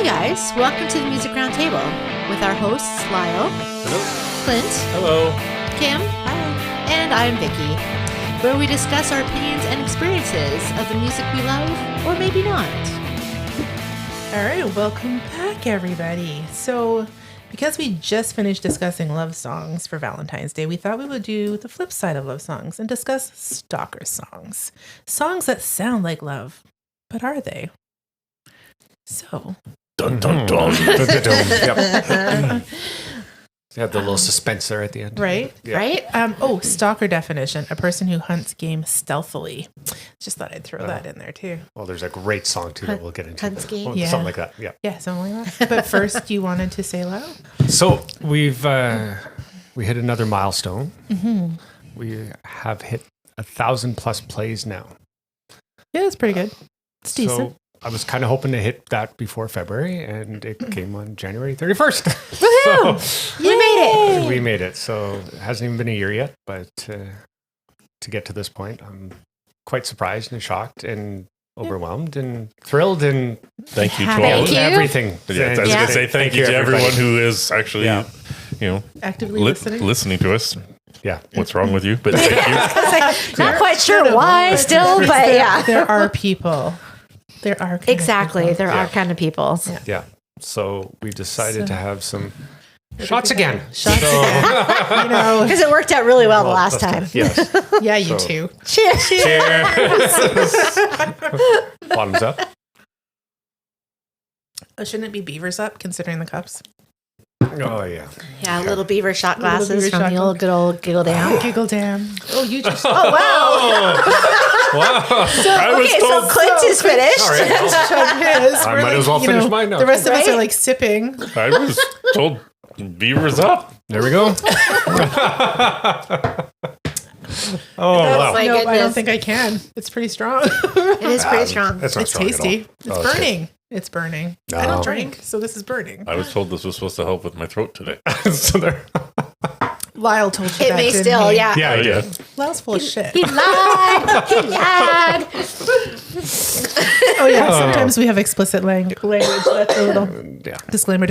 guys, welcome to the Music Roundtable with our hosts Lyle, Hello. Clint, Hello. Kim, hi, and I'm Vicky, where we discuss our opinions and experiences of the music we love, or maybe not. All right, welcome back, everybody. So, because we just finished discussing love songs for Valentine's Day, we thought we would do the flip side of love songs and discuss stalker songs. Songs that sound like love, but are they? So, Dun, dun, dun. Yep. You had the little suspense there at the end. right? Yeah. Right? Stalker definition, a person who hunts game stealthily. Just thought I'd throw that in there, too. Well, there's a great song, too, that we'll get into. Hunts game? Yeah. Something like that, yeah. Yeah, something like that. But first, you wanted to say hello? So, we hit another milestone. Mm-hmm. We have hit 1,000+ plays now. Yeah, that's pretty good. It's decent. So, I was kind of hoping to hit that before February, and it came on January 31st. Woohoo! So, We made it! we made it. So, it hasn't even been a year yet, but to get to this point, I'm quite surprised and shocked and overwhelmed and thrilled and Thank you to all. Thank you. everything. Yeah, I was going to say thank you to everybody. everyone who is actually, Actively listening. listening to us. Yeah. What's wrong with you? But thank you. Not quite sure why still, but yeah. There are people. There are kind of Exactly. people. There are kind of people. Yeah. So we decided So- to have some shots again. Shots again. You know, Because it worked out really well the last Well, time. Yes. yeah, you So- too. Cheers. Bottoms up. Oh, shouldn't it be beavers up, considering the cups? Oh, yeah. Yeah, little beaver shot Little glasses beaver from shot the old good old Giggle Down. Giggle damn. Oh, you just. Oh, wow. I was Okay, so told. Clint is finished. All right. Well, chug his. I We're might as well finish mine now. The rest of us Right? are like sipping. I was told beavers up. there we go. Oh, wow. My No, I don't goodness. think I can. It's pretty strong. It is pretty strong. That's not It's strong at all. tasty. It's Oh, okay. burning. It's burning. I No. don't drink, so this is burning. I was told this was supposed to help with my throat today. So there. Lyle told you It that, may didn't still, he? yeah. Yeah, I did. Lyle's full of shit. He lied. He lied. Oh, yeah. Sometimes we have explicit language. That's a little Yeah. disclaimer.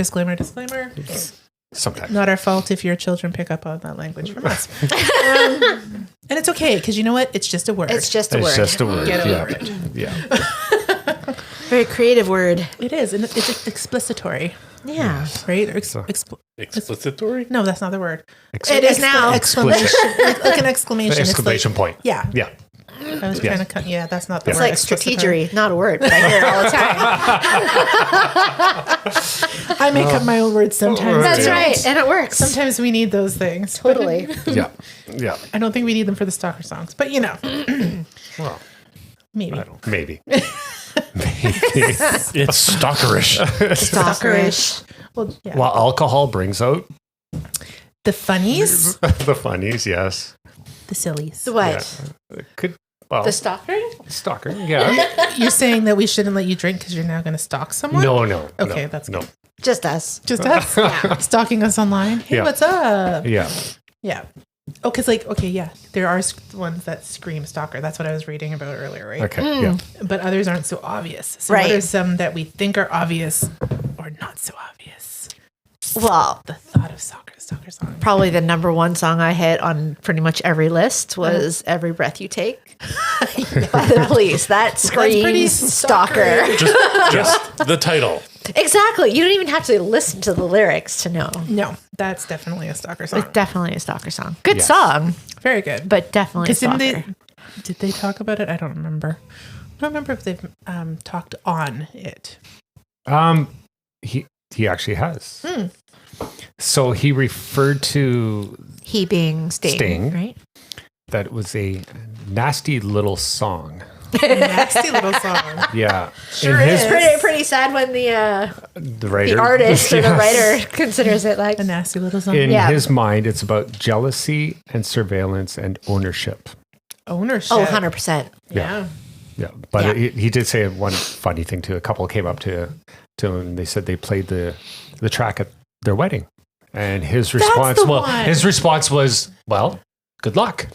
Sometimes. Not our fault if your children pick up on that language from us. And it's okay, because you know what? It's just a word. It's just a word. It's just a word. Get yeah. over it. Yeah. Very creative word. It is, and it's explicitory, Yeah. right? Or Explicitory? no, that's not the word. It is now. Exclamation, like an exclamation. Exclamation It's point. like, yeah, Yeah. I was trying to cut. Yeah, that's not the It's word. like strategery, not a word, but I hear it all the time. I make up my own words sometimes. That's Yeah. right. And it works. Sometimes we need those things. Totally. Yeah. Yeah. I don't think we need them for the stalker songs, but you know, Well, maybe. I don't. Maybe. It's stalkerish. Stalkerish. Well, yeah. Well, alcohol brings out The funnies, the funnies, yes. the sillies. The what? It could, well, The stalker? stalker, yeah. You're saying that we shouldn't let you drink because you're now going to stalk someone? No. Okay, no, that's no. good. Just us. Just us? Stalking us online? Hey, Yeah. what's up? Yeah. Yeah. Oh, because yeah, there are ones that scream stalker. That's what I was reading about earlier, right? Okay. Yeah. But others aren't so obvious. So Right. what are some that we think are obvious or not so obvious? Well, The thought of stalker song. probably the number one song I hit on pretty much every list was Every Breath You Take by the Police. That pretty screams stalker. Just the title. Exactly. You don't even have to listen to the lyrics to know. No, that's definitely a stalker song. It's definitely a stalker song. Good Yes. song, Very good. but definitely a Because stalker. did they talk about it? I don't remember. I don't remember if they've talked on it. He actually has. So he referred to He being Sting, Sting. right? that it was a nasty little song. Nasty little song. Yeah. Sure In is. Pretty sad when the writer, the artist or the Yes. writer considers it like A nasty little song. In Yeah. his mind, it's about jealousy and surveillance and ownership. Ownership. 100%. Yeah. Yeah, but Yeah. he did say one funny thing too. A couple came up to him and they said they played the track at their wedding, and his response, the one. his response was, "Well, good luck.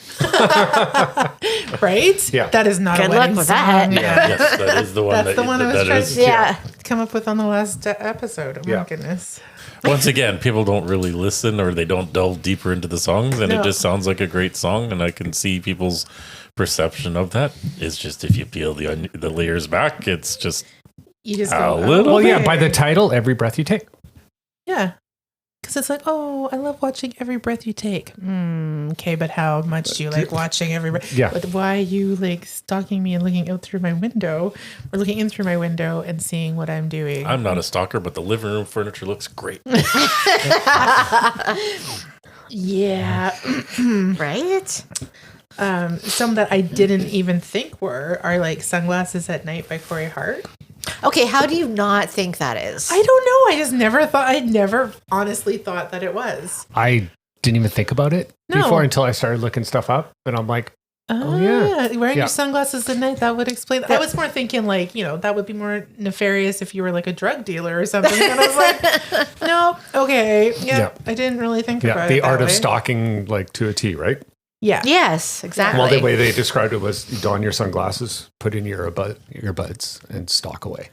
Right? Yeah. That is not Good a luck wedding with song. that. Yeah. Yes, that is the one. That's the one I was that trying is- to Yeah. come up with on the last episode. Oh my Yeah. goodness. Once again, people don't really listen or they don't delve deeper into the songs, and No. it just sounds like a great song. And I can see people's perception of that is just if you peel the layers back, it's just You just A go, little Well, yeah, okay. by the title, Every Breath You Take. Yeah. Because it's like, oh, I love watching every breath you take. Okay, but how much do you like watching every breath? Yeah. But why are you like stalking me and looking out through my window or looking in through my window and seeing what I'm doing? I'm not a stalker, but the living room furniture looks great. Yeah. Right? Some that I didn't even think are like Sunglasses at Night by Corey Hart. Okay, how do you not think that is? I don't know. I just never thought, I never honestly thought that it was. I didn't even think about it No. before until I started looking stuff up. And I'm like, Oh, yeah. Wearing Yeah. your sunglasses at night, that would explain. I was more thinking like, that would be more nefarious if you were like a drug dealer or something. And I was like, no, okay. Yeah. I didn't really think yeah, about the it. art that of way. stalking, like to a T, right? Yeah. Yes, exactly. Well, the way they described it was you don your sunglasses, put in your earbuds, and stalk away.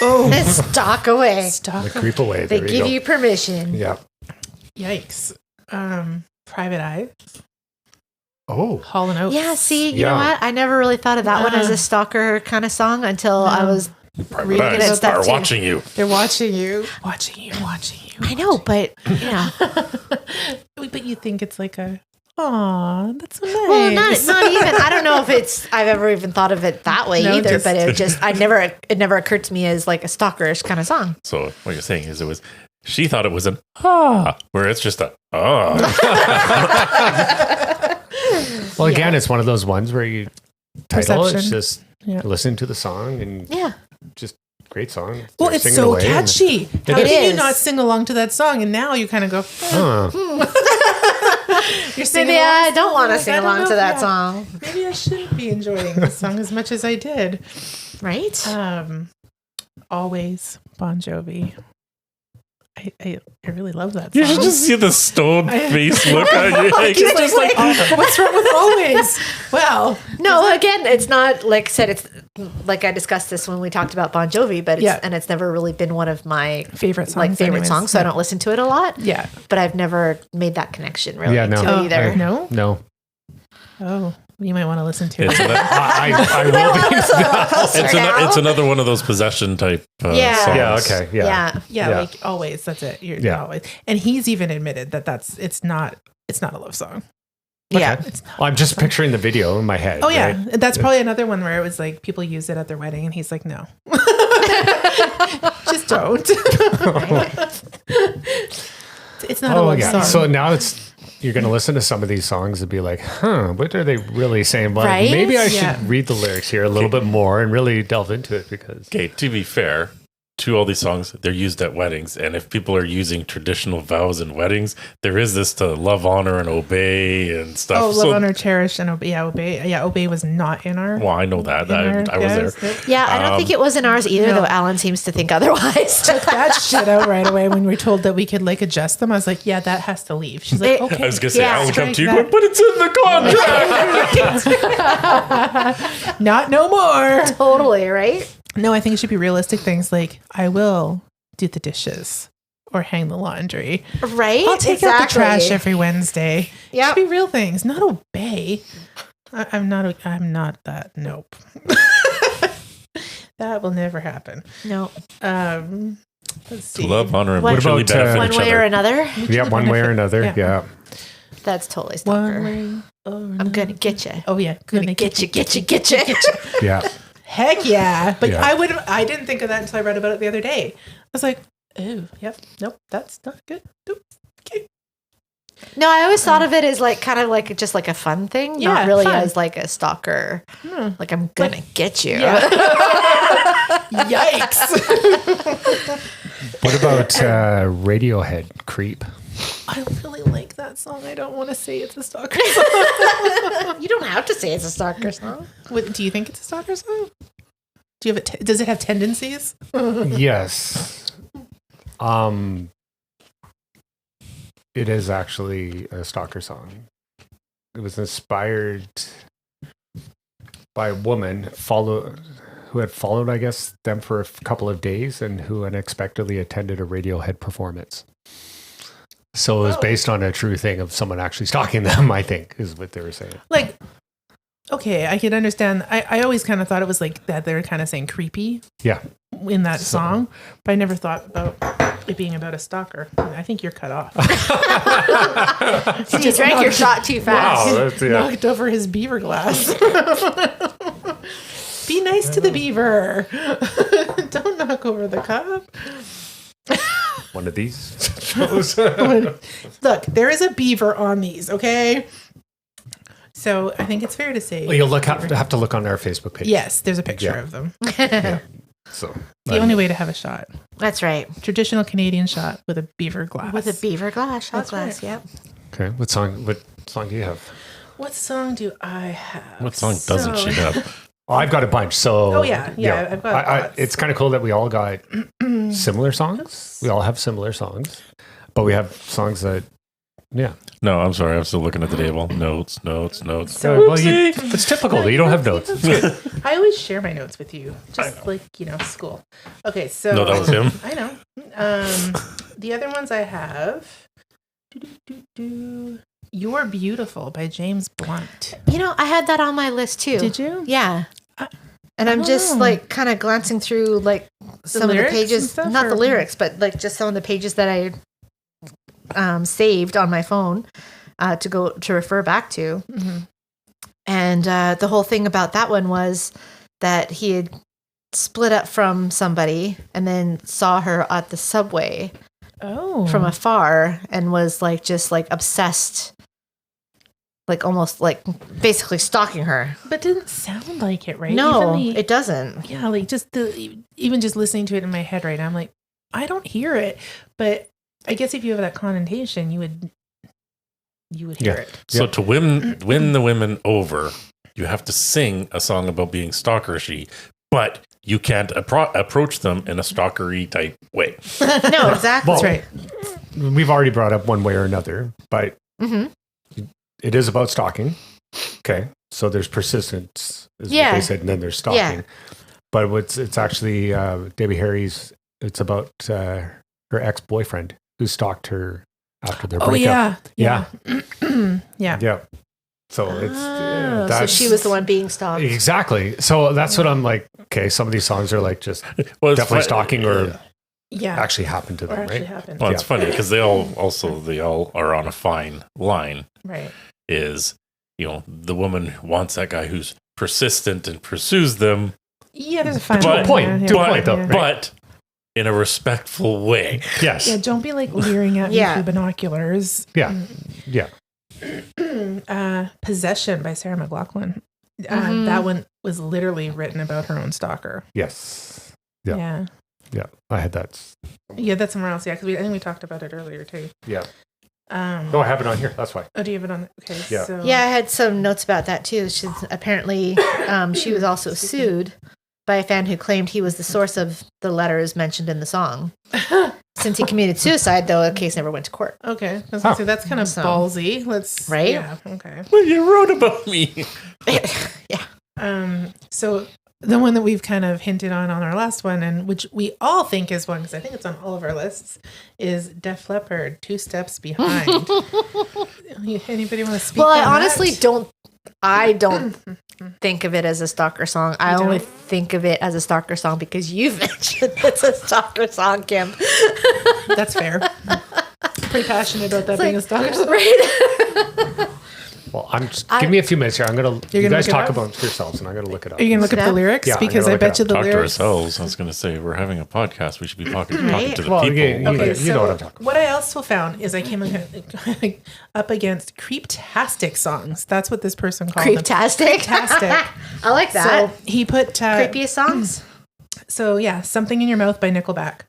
Oh, Stalk away. Like creep away. They There give you you go. permission. Yeah. yikes. Private Eye, Oh. Hall and Oates. Yeah, see, you know Yeah. what? I never really thought of that one as a stalker kind of song until I was. Private Reading eyes about that are too. watching you. They're watching you. Watching you. I know, but yeah. But you think it's like a, aw, that's so nice. Well, not even. I don't know if I've ever even thought of it that way No, either. just- But it never occurred to me as like a stalkerish kind of song. So what you're saying is she thought it was an where it's just a Well, again, it's one of those ones where you title it's Perception. just Yeah. listen to the song and Yeah. just great song. Well, They're it's singing so away and- catchy. How It can you is. not sing along to that song? And now you kind of go, Huh. you're singing Maybe along I to don't it. want to Like, sing I don't along know. to that Yeah. song. Maybe I shouldn't be enjoying this song as much as I did. Right? Always Bon Jovi. I really love that song. You should just see the stone I- face look on you. Like, He's it's just like, oh, what's wrong with Always? Well, No, again, it's not like I said. It's like I discussed this when we talked about Bon Jovi, but Yeah. it's never really been one of my favorite songs. like favorite anyways. songs. So I don't listen to it a lot. Yeah. But I've never made that connection really Yeah, no. to Oh, it either. No? No. Oh, you might want to listen to It's, it. I will be. it's another one of those possession type Yeah. songs. Yeah, okay. Yeah. Yeah. Yeah, Yeah. like Always. That's it. You're Yeah. Always. And he's even admitted that it's not a love song. Yeah. It's not. Well, I'm just picturing the video in my head. Oh yeah, right? that's probably another one where it was like people use it at their wedding, and he's like, no, just don't. It's not a Oh, love yeah. song. So now you're going to listen to some of these songs and be like, what are they really saying? But Right? maybe I Yeah. should read the lyrics here a little bit more and really delve into it because. Okay, to be fair, to all these songs, they're used at weddings. And if people are using traditional vows in weddings, there is this to love, honor, and obey and stuff. oh, love, So- honor, cherish, and obey. Yeah, obey. Yeah, obey was not in our. Well, I know that. I was there. Yeah, I don't think it was in ours either, no. though Alan seems to think otherwise. That shit out right away when we were told that we could like adjust them. I was like, yeah, that has to leave. She's like, It- okay. I was going to say, Yeah, I would come to you strike going, but it's in the contract. Not no more. Totally, right? No, I think it should be realistic things like I will do the dishes or hang the laundry. Right? I'll take out the trash every Wednesday. Yeah. Should be real things, not obey. I'm not that. Nope. That will never happen. No. Let's see. Love, honor, and What mutually about, benefit One each way or other. another. Yeah, one way or another. Yeah. Yeah. That's totally One stalker. way or I'm going to get you. Oh yeah, Gonna get you. Yeah. Heck yeah! But Yeah. I didn't think of that until I read about it the other day. I was like, oh, yep, nope, that's not good. Nope. Okay. No, I always thought of it as like kind of like just like a fun thing, Yeah, not really fun. as like a stalker. Like I'm gonna get you. Yeah. Yikes! What about Radiohead Creep? I don't really like that song. I don't want to say it's a stalker song. You don't have to say it's a stalker song. Do you think it's a stalker song? Do you have it? Does it have tendencies? Yes. It is actually a stalker song. it was inspired by a woman who had followed, I guess, them for a couple of days and who unexpectedly attended a Radiohead performance. So it was based on a true thing of someone actually stalking them, I think, is what they were saying. Like, okay, I can understand. I always kind of thought it was like that they're kind of saying creepy Yeah. in that song, but I never thought about it being about a stalker. I think you're cut off. So you drank your shot too fast. Wow. That's, yeah. Knocked over his beaver glass. Be nice to the beaver. Don't knock over the cup. One of these shows. Look, there is a beaver on these, okay? So I think it's fair to say. Well, you'll have to look on our Facebook page. Yes, there's a picture Yeah. of them. Yeah. So The only way to have a shot. That's right. Traditional Canadian shot with a beaver glass. With a beaver glass, shot That's glass. right. Yep. okay, what song do you have? What song do I have? What song doesn't she have? Oh, I've got a bunch. So Oh, yeah. I've got lots. it's kind of cool that we all got similar songs. We all have similar songs, but we have songs that, yeah. No, I'm sorry. I'm still looking at the table. Notes. So Well, it's typical that you don't have notes. I always share my notes with you, just like, school. Okay, so. No, that was him. I know. The other ones I have. You're Beautiful by James Blunt. I had that on my list too. Did you? Yeah. And I'm just like kind of glancing through like some of the lyrics and pages, stuff, not or- the lyrics, but like just some of the pages that I saved on my phone to refer back to. Mm-hmm. And the whole thing about that one was that he had split up from somebody and then saw her at the subway from afar and was like just like obsessed, like almost like basically stalking her. But it didn't sound like it, right? No, Even it doesn't. yeah, like even just listening to it in my head right now, I'm like, I don't hear it. But I guess if you have that connotation, you would hear it. So to win the women over, you have to sing a song about being stalkerishy, but you can't approach them in a stalkery type way. No, exactly. Well, That's right. We've already brought up one way or another, but Mm-hmm. it is about stalking. Okay. So there's persistence, is Yeah. what they said, and then there's stalking. Yeah. But it's actually Debbie Harry's, it's about her ex-boyfriend who stalked her after their Oh breakup. yeah. Yeah. Yeah. So it's So that's she was the one being stalked. exactly. So that's what I'm like. Okay, some of these songs are like just Well, it's definitely fun- stalking or Yeah. actually happened to or them, actually right? happened. Well, it's Yeah. funny because they all are on a fine line. Right. Is the woman wants that guy who's persistent and pursues them, Yeah, there's a fine To a line point, there, to a yeah. point, though, Yeah. right? but in a respectful way. Yes. Yeah, don't be like leering at me Yeah. through binoculars. Yeah. Yeah. Possession by Sarah McLachlan. Mhm. That one was literally written about her own stalker. Yes. Yeah. Yeah. Yeah. I had that. Yeah, that's somewhere else. Yeah, because I think we talked about it earlier too. Yeah. No, I have it on here. That's why. Oh, do you have it on? Okay. Yeah. So, Yeah, I had some notes about that too. She's apparently she was also sued by a fan who claimed he was the source of the letters mentioned in the song. Since he committed suicide, though, the case never went to court. Okay. I was gonna say, that's kind of So- ballsy. Let's. Right? Yeah. Okay. Well, you wrote about me. Yeah. So the one that we've kind of hinted on our last one, and which we all think is one, because I think it's on all of our lists, is Def Leppard, Two Steps Behind. Anybody want to speak? Well, I on honestly that? don't. I don't think of it as a stalker song. I You only don't? think of it as a stalker song because you've mentioned it's a stalker song, Kim. That's fair. Pretty passionate about that being a stalker song. Right? Well, give me a few minutes here. I'm gonna. You gonna guys look it talk up? amongst yourselves, and I'm gonna look it up. Are you gonna look up the Yeah. lyrics? Yeah, I'm Because gonna I look it bet you up. the Talk to lyrics. ourselves. I was going to say we're having a podcast. We should be talking to Right. the Well, people. you Okay, know so what I'm talking what I also found is I came up against creeptastic songs. That's what this person called them. Creeptastic. Creeptastic. I like that. So he put Creepiest songs. So yeah, Something in Your Mouth by Nickelback.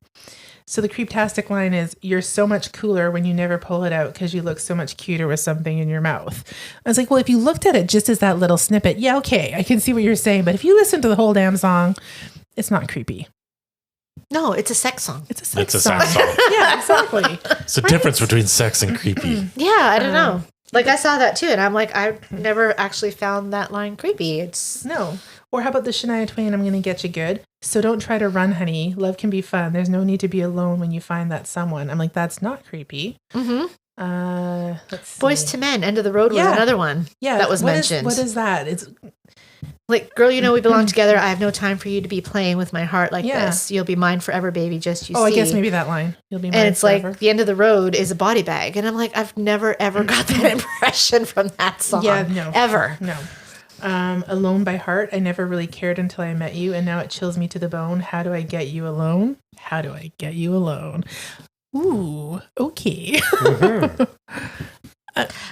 So the creeptastic line is, "You're so much cooler when you never pull it out because you look so much cuter with something in your mouth." I was like, well, if you looked at it just as that little snippet, yeah, okay, I can see what you're saying. But if you listen to the whole damn song, it's not creepy. No, it's a sex song. It's a sex It's a song. sex song. Yeah, exactly. It's the difference between sex and creepy. Yeah, I don't know. Like, I saw that too, and I'm like, I've never actually found that line creepy. It's No. Or how about the Shania Twain, I'm going to get you good. So don't try to run, honey. Love can be fun. There's no need to be alone when you find that someone. I'm like, that's not creepy. Let's see. Boys to Men, End of the Road was another one that was mentioned. What is that? It's like, girl, you know we belong together. I have no time for you to be playing with my heart like this. You'll be mine forever, baby, just you see. I guess maybe that line. You'll be mine and it's forever. like, the end of the road is a body bag. And I'm like, I've never, ever got that impression from that song. Yeah, no. Ever. No. Alone by Heart. I never really cared until I met you, and now it chills me to the bone. How do I get you alone? How do I get you alone? Ooh, okay.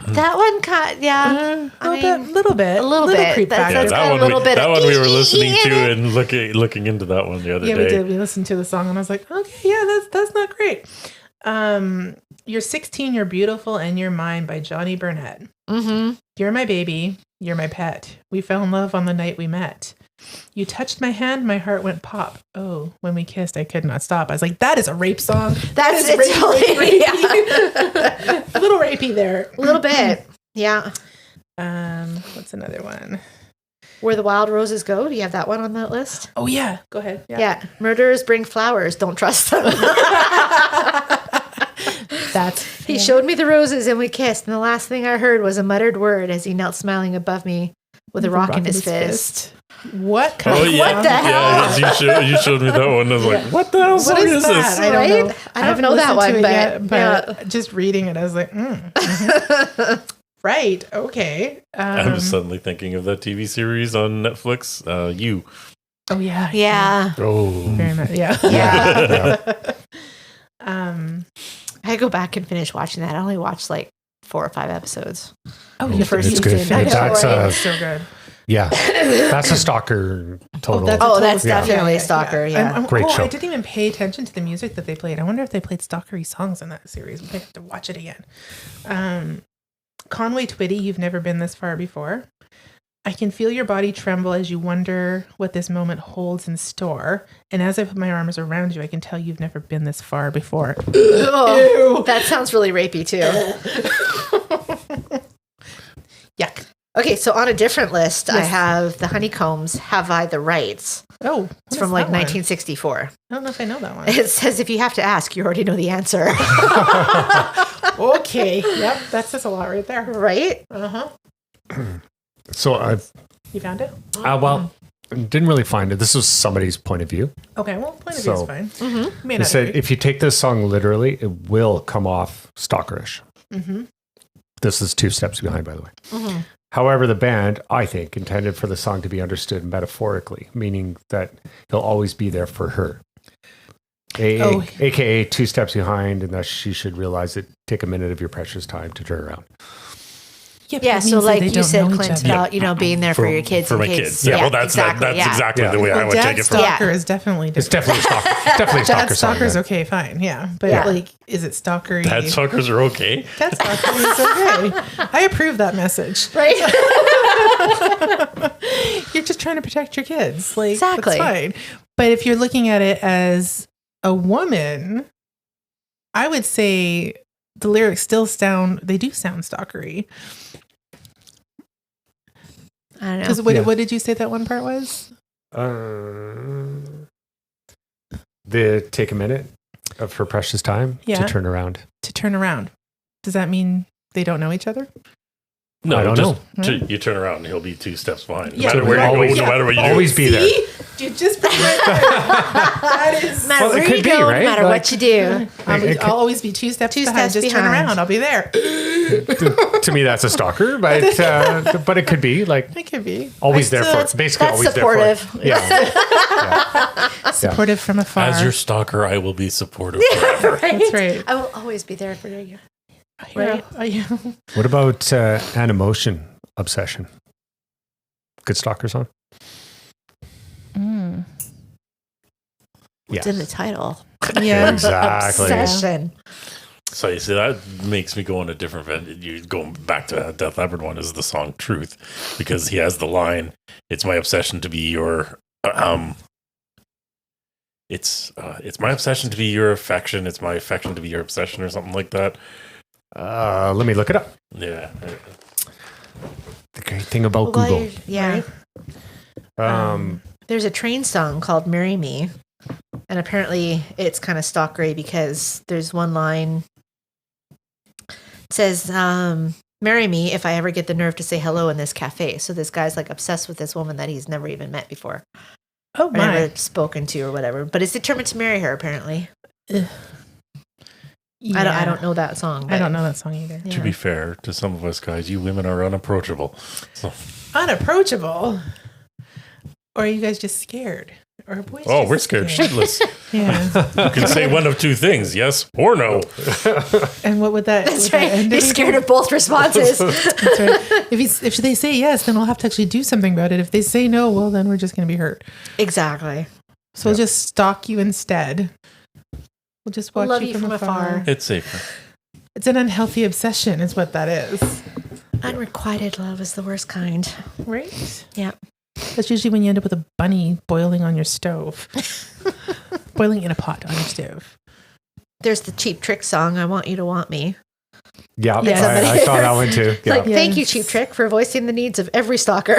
That one, A little bit. A little bit. Creep That's- factor. that's got a little bit that of one we were listening in to it. and looking into that one the other Yeah, day. we did. We listened to the song, and I was like, okay, yeah, that's not great. You're 16, You're Beautiful, and You're Mine by Johnny Burnett. You're my baby. You're my pet. We fell in love on the night we met. You touched my hand, my heart went pop. Oh, when we kissed, I could not stop. I was like, that is a rape song. That's That is totally, a little rapey there. a little bit. Yeah. What's another one? Where the Wild Roses Go. Do you have that one on that list? Oh yeah, go ahead. Yeah. Murderers bring flowers. Don't trust them. He showed me the roses and we kissed. And the last thing I heard was a muttered word as he knelt smiling above me with a rock in his fist. What kind Oh of yeah, What the hell? yeah. You showed me that one. I was like, what the hell song is this? I don't Right? know. I don't know that haven't one, listened to it but, yet, just reading it, I was like, right, okay. I'm suddenly thinking of that TV series on Netflix. You. Oh yeah, Yeah. Oh, very much. Yeah, Yeah. I go back and finish watching that. I only watched like 4 or 5 episodes. Oh, The first it's season. good. I know, That's right? so good. yeah, that's a Stalker total. that's Yeah. definitely Stalker, yeah. Great show. I didn't even pay attention to the music that they played. I wonder if they played stalkery songs in that series. We might have to watch it again. Conway Twitty, You've Never Been This Far Before. I can feel your body tremble as you wonder what this moment holds in store. And as I put my arms around you, I can tell you've never been this far before. Oh, that sounds really rapey too. Yuck. Okay, so on a different list, I have the Honeycombs, Have I the Rights? Oh, It's from like 1964. I don't know if I know that one. It says if you have to ask, you already know the answer. Okay. Yep. That says a lot right there. Right? Uh-huh. So I've You found it? didn't really find it. This was somebody's point of view. Okay. Well, point of view is So- fine. May They not said agree. if you take this song literally, it will come off stalkerish. This is 2 steps behind, by the way. However, the band, I think, intended for the song to be understood metaphorically, meaning that he'll always be there for her. AKA 2 steps behind, and that she should realize it. Take a minute of your precious time to turn around. Yeah, but Yeah, it so means that like they you don't said, know each Clint, other. about, being there for your kids. For in my case- kids. Yeah, well, that's exactly. exactly Yeah. the way I Well, would take it from. Stalker is definitely different. It's definitely a stalker. Definitely a Dad stalker song. Stalker's man. okay, fine, yeah. But Yeah. like, is it stalkery? Dad Stalkers are okay. Dad Stalker is okay. I approve that message. Right? You're just trying to protect your kids. Like, Exactly. that's fine. But if you're looking at it as a woman, I would say the lyrics still sound stalkery. I don't know. Because what did you say that one part was? The take a minute of her precious time Yeah. to turn around. To turn around. Does that mean they don't know each other? No, I don't just know. You turn around and he'll be 2 steps behind. No Yeah. matter where Always- you go, no matter what you always do. be there. See? You just put it right there. That is. No matter Well, it where could you be, go, right? no matter Like- what you do. I'll always be 2 steps behind. steps Just turn behind. around. I'll be there. To me, that's a stalker, but it could be like It could be. always there That's- for. Basically, that's always supportive. there for. Yeah. Supportive from afar. As your stalker, I will be supportive forever. That's right. I will always be there for you. Right. What about an emotion obsession? Good stalker song. It's in the title. Yeah. Exactly. Obsession. So you see, that makes me go on a different venue. You going back to that Death Leopard one is the song "Truth," because he has the line, "It's my obsession to be your it's my obsession to be your affection. It's my affection to be your obsession," or something like that. Let me look it up. Yeah. The great thing about Well, Google. Yeah. There's a Train song called Marry Me. And apparently it's kind of stalkery because there's one line. It says, marry me if I ever get the nerve to say hello in this cafe. So this guy's like obsessed with this woman that he's never even met before. Oh, Or my. never spoken to or whatever. But is determined to marry her, apparently. Yeah. I don't know that song. I don't know that song either. To be fair to some of us guys, you women are unapproachable. So. Unapproachable? Or are you guys just scared? Or are boys just We're scared shitless. Yeah. You can say one of two things, yes or no. And what would that? That's would that right. end You're anything? scared of both responses. That's right. If they say yes, then we'll have to actually do something about it. If they say no, well, then we're just going to be hurt. Exactly. So we'll just stalk you instead. We'll just watch Love you from afar. It's safer. It's an unhealthy obsession, is what that is. Unrequited love is the worst kind. Right? Yeah. That's usually when you end up with a bunny boiling on your stove. Boiling in a pot on your stove. There's the Cheap Trick song, I Want You to Want Me. Yeah, Yeah. I saw that one too. Yeah. Like, thank you, Yes. Cheap Trick, for voicing the needs of every stalker.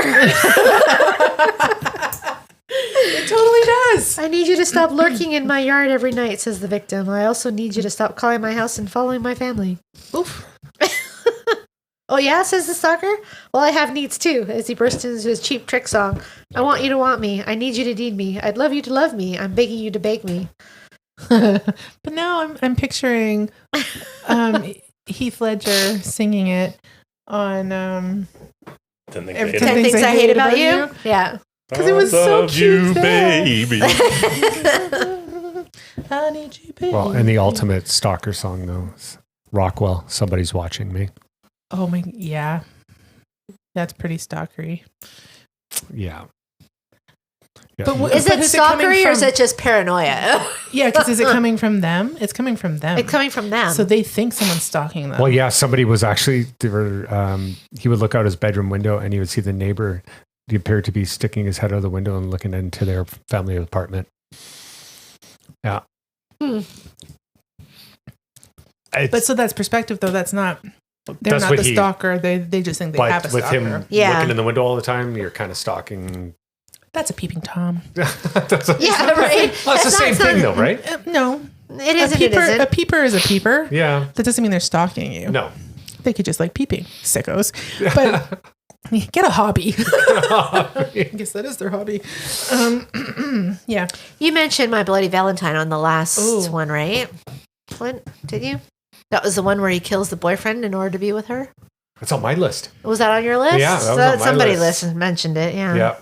It totally does. I need you to stop lurking in my yard every night, says the victim. I also need you to stop calling my house and following my family. Oof. Oh, yeah, says the stalker? Well, I have needs too, as he bursts into his Cheap Trick song. I want you to want me. I need you to need me. I'd love you to love me. I'm begging you to beg me. But now I'm picturing Heath Ledger singing it on 10 things I hate 10 Things things I hate about you? Yeah. because it was so love cute. you, there. baby. I need you, baby. Well, and the ultimate stalker song though is Rockwell, Somebody's Watching Me. Oh my, yeah, that's pretty stalkery. Yeah. But what- Is it is it coming stalkery or is from- it just paranoia? Yeah, because is it coming from them? It's coming from them. It's coming from them. So they think someone's stalking them. Well, yeah, somebody was actually, they were, he would look out his bedroom window and he would see the neighbor. He appeared to be sticking his head out of the window and looking into their family apartment. Yeah. But so that's perspective, though. That's not. They're That's not what the stalker. They just think they have a But with stalker. him Yeah. looking in the window all the time, you're kind of stalking. That's a peeping tom. That's a- Yeah, right. Well, it's the same thing though, right? No, It isn't. It a isn't. peeper is a peeper. Yeah. That doesn't mean they're stalking you. No. They could just like peeping, sickos. But get a hobby. I guess that is their hobby. Yeah. You mentioned My Bloody Valentine on the last Ooh. one, right? What did you? That was the one where he kills the boyfriend in order to be with her. It's on my list. Was that on your list? Yeah, that was on my somebody list. mentioned it. Yeah. Yeah.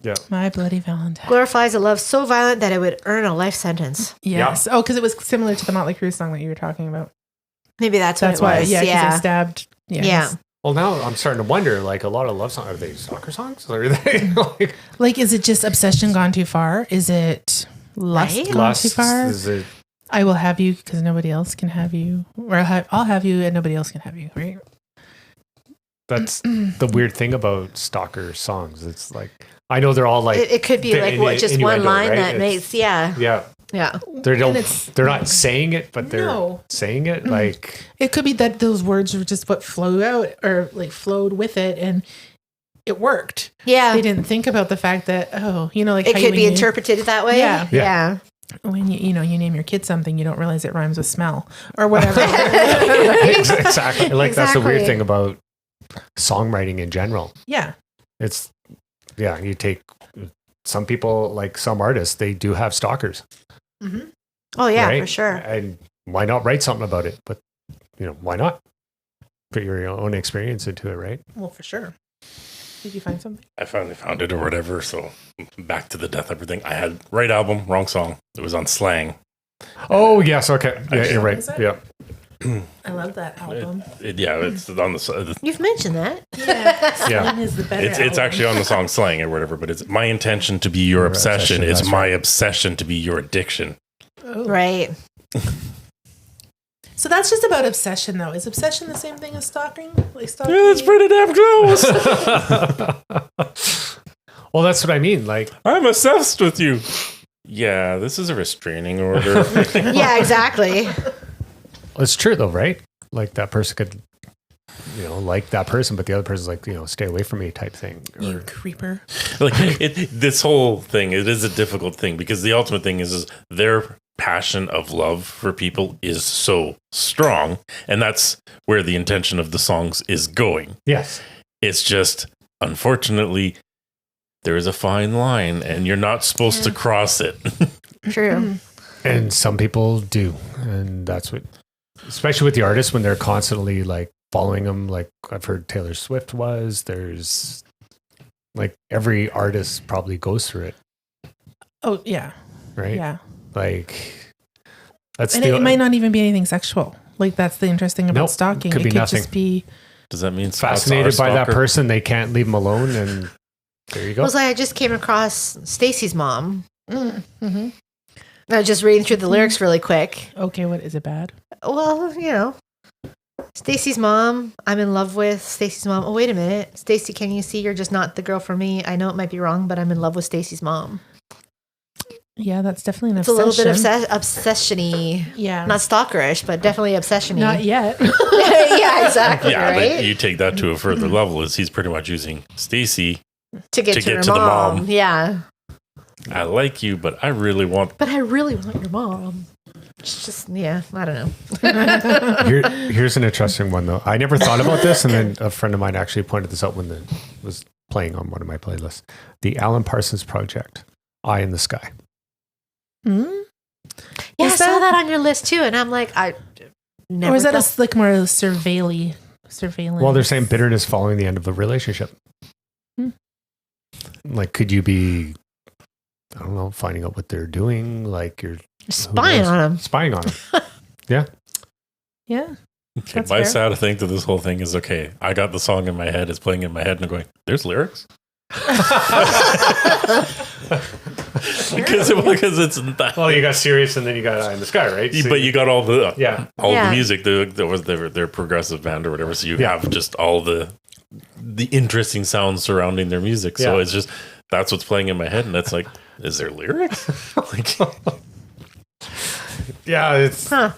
Yeah. My Bloody Valentine. Glorifies a love so violent that it would earn a life sentence. Yes. Oh, because it was similar to the Motley Crue song that you were talking about. Maybe that's what That's it why. was. Yeah. Because they stabbed. Yeah. Well, now I'm starting to wonder, like, a lot of love songs, are they stalker songs? Or are they like Like, is it just obsession gone too far? Is it lust Right? gone too far? Is it, I will have you because nobody else can have you, or I'll have you and nobody else can have you. Right? that's the weird thing about stalker songs. It's like, I know they're all like, It could be the like what, just one innuendo, line right? that It's- makes, yeah. yeah, Yeah. they're not saying it, but they're No. saying it like, It could be that those words were just what flew out or like flowed with it, and it worked. Yeah. They didn't think about the fact that like It how could when be you- interpreted that way. Yeah. Yeah. when you name your kid something, you don't realize it rhymes with smell or whatever. exactly. Like that's the weird Exactly. thing about songwriting in general. Yeah. It's, yeah, you take some people, like some artists, they do have stalkers. Oh, yeah, right? for sure. And why not write something about it? But, why not put your own experience into it, right? Well, for sure. Did you find something? I finally found it or whatever. So back to the death everything. I had right album, wrong song. It was on Slang. Oh, yes. Okay. Yeah, you're right. Is it? Yeah. I love that album. It's on the. You've mentioned that. Yeah. Yeah. Slang is the better It's album. actually on the song Slang or whatever, but it's my intention to be your obsession. It's that's my right. obsession to be your addiction. Oh. Right. So that's just about obsession, though. Is obsession the same thing as stalking? Like stalking? Yeah, that's pretty damn close. Well, that's what I mean. Like, I'm obsessed with you. Yeah, this is a restraining order. Yeah, exactly. it's true though, right? like that person could, like that person, but the other person's like, stay away from me type thing. You creeper. Like this whole thing, it is a difficult thing because the ultimate thing is their passion of love for people is so strong, and that's where the intention of the songs is going. Yes. It's just, unfortunately, there is a fine line, and you're not supposed to cross it. True. And some people do. And that's what, especially with the artists, when they're constantly like following them, like I've heard Taylor Swift was, there's like every artist probably goes through it. Oh, yeah. Right? Yeah. Like, that's And it might not even be anything sexual. Like, that's the interesting about stalking. Could be nothing. Just be Does that mean fascinated by that person? They can't leave them alone, and there you go. It was like I just came across Stacy's mom. Mm-hmm. I was just reading through the lyrics really quick. Okay, what is it bad? Well, Stacy's mom, I'm in love with Stacy's mom. Oh, wait a minute. Stacy, can you see you're just not the girl for me? I know it might be wrong, but I'm in love with Stacy's mom. Yeah, that's definitely an It's obsession. a little bit obsession-y. Yeah. Not stalkerish, but definitely obsession-y. Not yet. Yeah, exactly. Yeah, right? but you take that to a further level is he's pretty much using Stacy to get to her the mom. mom. Yeah. I like you, but I really want... But I really want your mom. It's just, I don't know. Here's an interesting one, though. I never thought about this, and then a friend of mine actually pointed this out when it was playing on one of my playlists. The Alan Parsons Project, Eye in the Sky. Mm-hmm. Yeah, I saw that on your list, too, and I'm like, I never Or is that thought- a like more surveillance? Well, they're saying bitterness following the end of the relationship. Like, could you be, I don't know, finding out what they're doing? Like, you're spying on them. Spying on them. Yeah. Yeah. Okay, That's my fair. sad thing to this whole thing is, okay, I got the song in my head, it's playing in my head, and I'm going, there's lyrics? Because it's that. Well, you got Serious, and then you got Eye in the Sky, right? So But you got all the Yeah. music. There was their progressive band or whatever. So you have just all the interesting sounds surrounding their music. So Yeah. it's just that's what's playing in my head, and that's like, is there lyrics? Like, yeah, it's. Huh.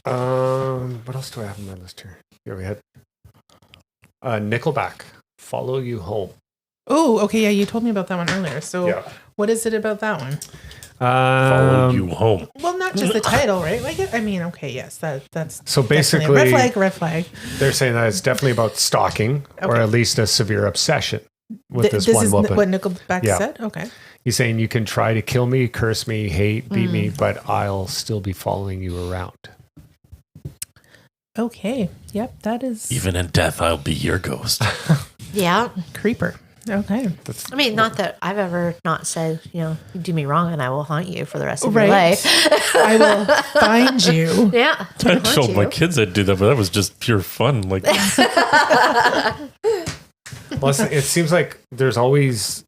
What else do I have on my list here? Yeah, we had Nickelback, Follow You Home. Oh, okay. Yeah, you told me about that one earlier. So Yeah. what is it about that one? follow you home. Well, not just the title, right? Like, I mean, okay, yes, that's So definitely basically, a red flag. they're saying that it's definitely about stalking, or Okay. at least a severe obsession with this one is woman. what Nickelback Yeah. said. Okay. He's saying you can try to kill me, curse me, hate, beat me, Mm. but I'll still be following you around. Okay. Yep. That is Even in death, I'll be your ghost. Yeah. creeper. Okay. I mean, not that I've ever not said, you do me wrong and I will haunt you for the rest of Right. your life. I will find you. Yeah. I haunt told my you. kids I'd do that, but that was just pure fun. Like, Well, it seems like there's always.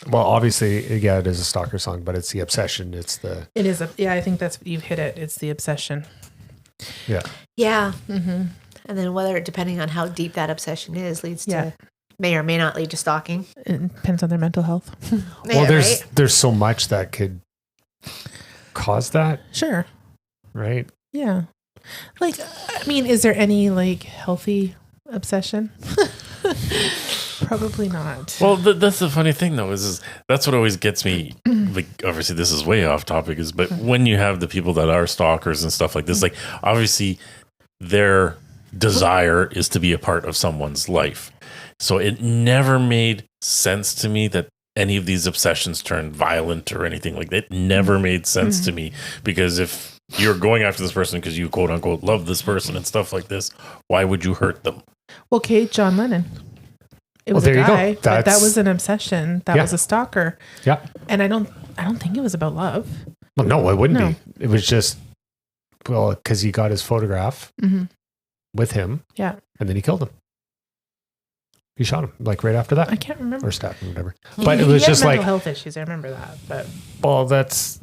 Well, obviously, yeah, it is a stalker song, but it's the obsession. It's the It is I think that's you've hit it. It's the obsession. yeah. Yeah. Mm-hmm. And then depending on how deep that obsession is, leads Yeah. to, may or may not lead to stalking. It depends on their mental health. Well, Yeah, right? there's so much that could cause that, Sure. right? Yeah. Like, I mean, is there any like healthy obsession? Probably not. well, that's the funny thing though, is that's what always gets me. Like, obviously, this is way off topic. But when you have the people that are stalkers and stuff like this, like obviously their desire is to be a part of someone's life. So it never made sense to me that any of these obsessions turned violent or anything like that. It never made sense to me, because if you're going after this person because you quote unquote love this person and stuff like this, why would you hurt them? Okay, John Lennon. It was Well, there a you go. guy, but that That's- was an obsession. That Yeah. was a stalker. Yeah. And I don't think it was about love. Well, no, it wouldn't No. be. It was just because he got his photograph Mm-hmm. with him, Yeah. and then he killed him. He shot him like right after that, I can't remember. or stabbed him, whatever. But it was He had just mental like, health issues. I remember that, but well, that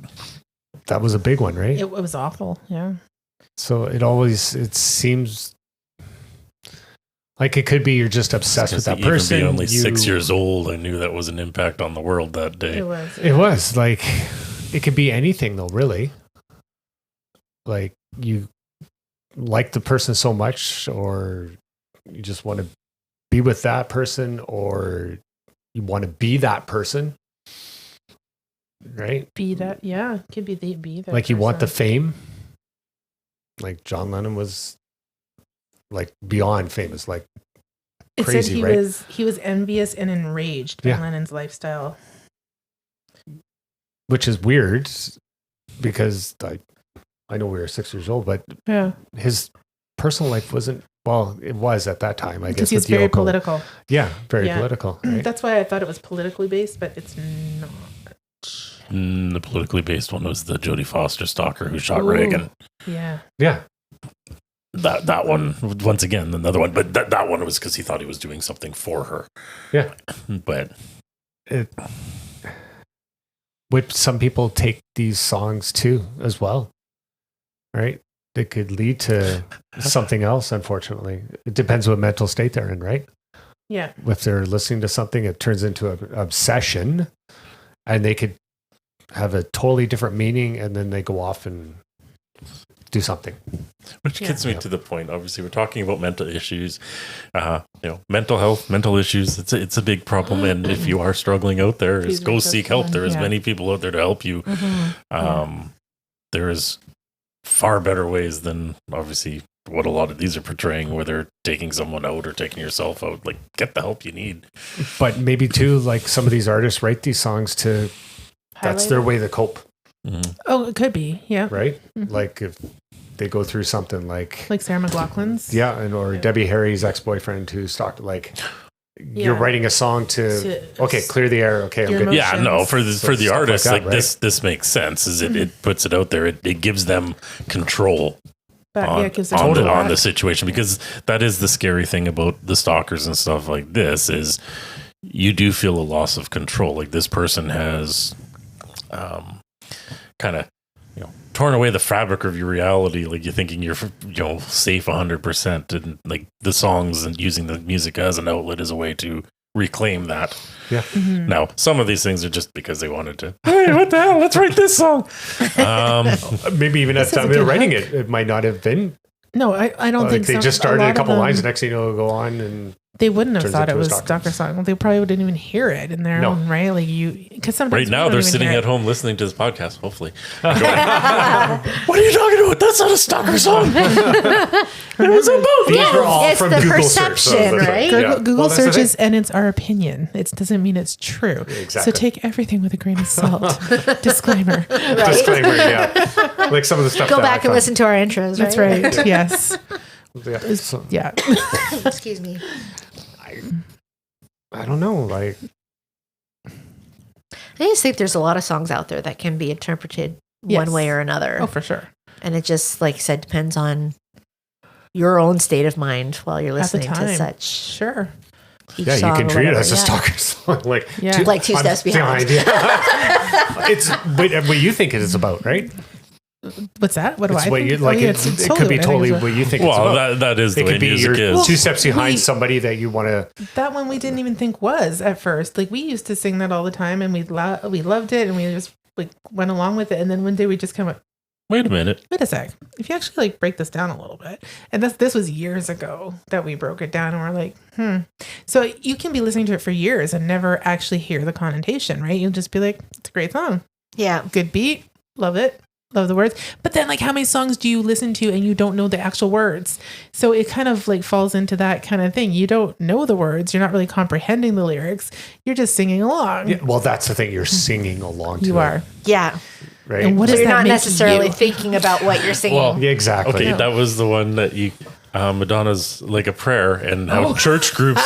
was a big one, right? it was awful. Yeah. So it seems like it could be you're just obsessed with that Even person. being only You- 6 years old, I knew that was an impact on the world that day. It was. It was like it could be anything though, really. Like you like the person so much, or you just want to be with that person, or you want to be that person, right? Be that, yeah. Could be that. Like you want the person. fame. Like John Lennon was like beyond famous, like It crazy, said right? he was envious and enraged by Yeah. Lennon's lifestyle. Which is weird because I know we were 6 years old, but Yeah. his personal life wasn't, well, it was at that time, I guess. Because he's with very Yoko. political. Yeah, very Yeah. political. Right? That's why I thought it was politically based, but it's not. The politically based one was the Jodie Foster stalker who shot Ooh. Reagan. Yeah. Yeah. That one, once again, another one, but that one was because he thought he was doing something for her. Yeah. But Which some people take these songs too, as well, right? They could lead to something else, unfortunately. It depends what mental state they're in, right? Yeah. If they're listening to something, it turns into an obsession, and they could have a totally different meaning, and then they go off and do something. which Yeah. gets me to the point. Obviously, we're talking about mental issues, mental health, mental issues. It's a big problem, and if you are struggling out there, Please go reach out seek to help. one. There is Yeah. many people out there to help you. Mhm. There is far better ways than obviously what a lot of these are portraying, where they're taking someone out or taking yourself out. Like, get the help you need. But maybe too, like some of these artists write these songs to, that's Highlight their it. way to cope, Oh, it could be. Yeah. right? Mhm. Like if they go through something like Sarah McLachlan's. yeah, and or Yeah. Debbie Harry's ex-boyfriend who stalked, like you're Yeah. writing a song to okay, clear the air. Okay, I'm Your good. emotions. Yeah, no, for So the stuff like artist, that, like right? this makes sense. Is it puts it out there? It gives them control But on, yeah, it gives them on, the, control on back. the situation, because that is the scary thing about the stalkers and stuff like this is you do feel a loss of control. Like this person has kind of torn away the fabric of your reality. Like you're thinking you're safe 100%, and like the songs and using the music as an outlet is a way to reclaim that. Yeah. Mhm. Now, some of these things are just because they wanted to. Hey, what the hell? Let's write this song. Maybe even at This the time is a they were good writing hook. it might not have been. No, I don't Like think they so. just started lot a of couple them, lines. Next thing you know, go on and They wouldn't have turns thought it into a was stalker. Stalker song. They probably wouldn't even hear it in their No. own right. Like because sometimes Right we now, don't they're even sitting hear at it. home listening to this podcast, hopefully. Going, what are you talking about? That's not a stalker song. It was a movie. these were all it's from the Google search. So perception, that's right? Yeah. Google Well, that's the searches, thing. and it's our opinion. It doesn't mean it's true. Exactly. So take everything with a grain of salt. Disclaimer. Disclaimer. Yeah, like some of the stuff. Go that I back and found. listen to our intros. That's right. right. Yes. Yeah. So, Yeah. Excuse me. I don't know. Like I just think there's a lot of songs out there that can be interpreted Yes. one way or another. Oh, for sure. And it just, like I said, depends on your own state of mind while you're At the listening to time. such Sure. each yeah, song you can or treat it whatever, as a yeah. stalker song. Like Yeah. Like two steps behind. Yeah. It's what you think it is about, right? What's that? What do It's I what think? you like. yeah, it could be what I think totally it's what you think. It's Well, about. that is the It way could be music you're is. two steps behind we- somebody that you want to. that one we didn't even think was at first. Like we used to sing that all the time, and we loved it, and we just like went along with it. And then one day we just kind of Wait a minute. wait a sec. If you actually like break this down a little bit, and this was years ago that we broke it down, and we're like, So you can be listening to it for years and never actually hear the connotation, right? You'll just be like, it's a great song, Yeah. good beat, love it. Love the words. But then like how many songs do you listen to and you don't know the actual words? So it kind of like falls into that kind of thing. You don't know the words. You're not really comprehending the lyrics. You're just singing along. Yeah, well, that's the thing. You're singing along to You it, are. Yeah. right? And what So does you're that not make necessarily you? thinking about what you're singing. Well, Yeah, exactly. Okay, No. that was the one that you, Madonna's like a prayer, and how church groups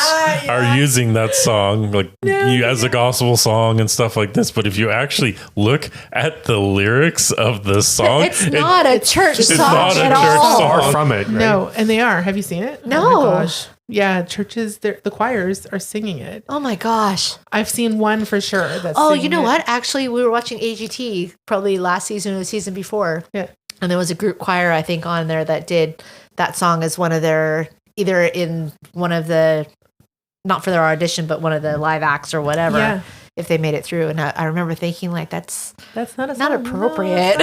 are using that song, like you as a gospel song and stuff like this. But if you actually look at the lyrics of the song, it's not a church it's song not a at church all. song. Far from it. Right? No, and they are. Have you seen it? No. Oh my gosh. Yeah, churches, the choirs are singing it. Oh my gosh. I've seen one for sure. That's Oh, singing you know it. what? Actually, we were watching AGT probably last season or the season before. Yeah. And there was a group choir, I think, on there that did that song as one of their, either in one of the, not for their audition, but one of the live acts or whatever, Yeah. if they made it through. And I remember thinking, like, that's That's not a not song. appropriate.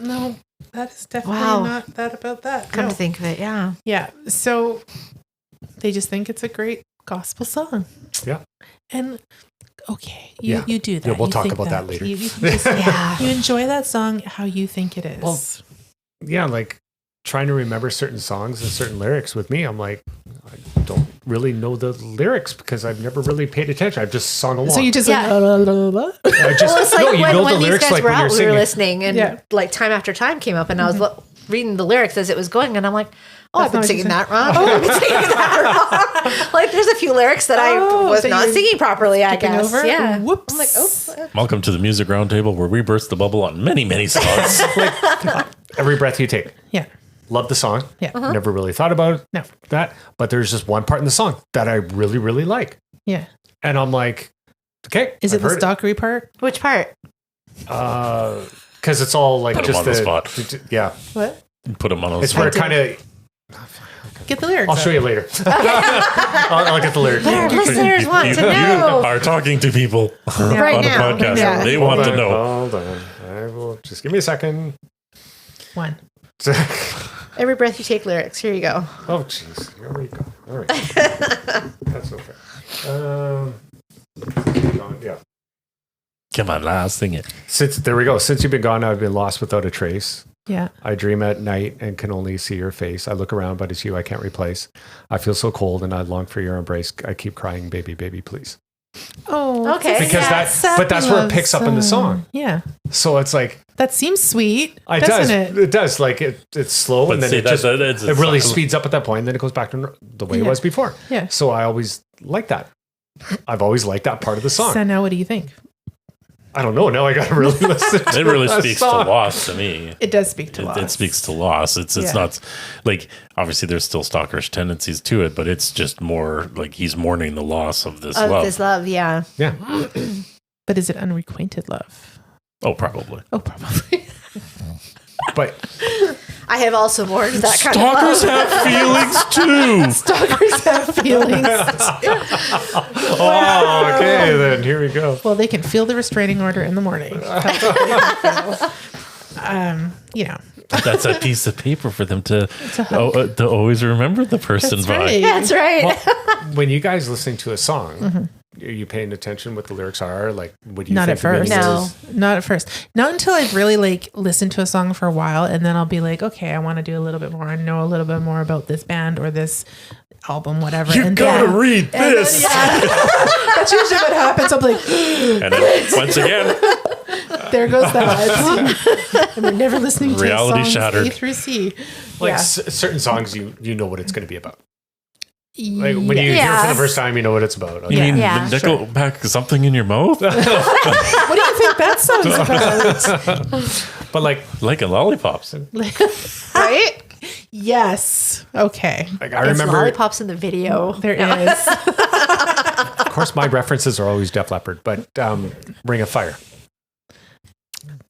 No. that is definitely Wow. not that about that. Come No. to think of it, yeah. Yeah. So they just think it's a great gospel song. Yeah. And okay, Yeah. you do that. Yeah, we'll You talk think about that later. You just, Yeah. you enjoy that song how you think it is. Well, Yeah, like trying to remember certain songs and certain lyrics with me, I'm like, I don't really know the lyrics because I've never really paid attention. I've just sung along. so you just Yeah. like, la, la, la, la. I just, Well, it's like no, you know when the these lyrics guys like were when you're out, we were singing. listening, and Yeah. like time after time came up, and I was reading the lyrics as it was going, and I'm like, oh, That's I've been not what singing you that wrong. Oh, I've been singing that wrong. Like, there's a few lyrics that I Oh, was so not you're singing properly, I skipping guess. over? Yeah. Whoops. I'm like, oh. Welcome to the Music Roundtable, where we burst the bubble on many, many songs. Every breath you take. Yeah. Love the song. Yeah. Never really thought about No. that, but there's just one part in the song that I really, really like. Yeah. And I'm like, okay. Is it I've the heard stalkery part? Which part? Because it's all like Put 'em just on the spot. Yeah. What? Put them on a It's where it spot. kind of, Get the lyrics. I'll show you later. I'll get the lyrics. Our listeners want You to know. are talking to people Right on a now. podcast. Yeah. They want to know. Hold on. I will just give me a second. One. Every breath you take lyrics. Here you go. Oh, jeez. Here we go. All right. That's okay. Yeah. Come on, last sing it. There we go. Since you've been gone, I've been lost without a trace. Yeah. I dream at night and can only see your face. I look around, but it's you I can't replace. I feel so cold and I long for your embrace. I keep crying, baby, baby, please. Oh, Okay. Because Yeah, but that's where it picks up in the song. Yeah. So it's like, That seems sweet. it doesn't does. it? It does. Like it's slow But and then see, it just, it's it really speeds up at that point and then it goes back to the way it Yeah. was before. Yeah. So I always like that. I've always liked that part of the song. So now what do you think? I don't know. Now I got to really listen to It really that speaks song. to loss to me. It does speak to loss. It speaks to loss. It's Yeah. not like, obviously there's still stalkerish tendencies to it, but it's just more like he's mourning the loss of this Of love. this love, yeah. Yeah. But is it unrequited love? Oh, probably. Oh, probably. But I have also mourned that kind of Stalkers love. have feelings too. Stalkers have feelings. oh, okay, then here we go. Well, they can feel the restraining order in the morning. You know. That's a piece of paper for them to always remember the person That's by. right. That's right. Well, when you guys listening to a song, Mm-hmm. are you paying attention what the lyrics are? Like, what do you Not think at first. the meaning No. is? Not at first. Not until I've really like listened to a song for a while, and then I'll be like, okay, I want to do a little bit more and know a little bit more about this band or this album, whatever. You and gotta then, read this. that's usually what happens. I'm like, And then once again, there goes that. And we're never listening to Reality songs shattered. A through C. Like Yeah. certain songs, you know what it's going to be about. Like when you hear it Yeah. for the first time, you know what it's about. you Okay. mean Yeah, Nickelback something in your mouth? What do you think that song's about? But Like a lollipops. Right? Yes. Okay. like I It's remember, lollipops in the video. There is. of course, my references are always Def Leppard, but Ring of Fire.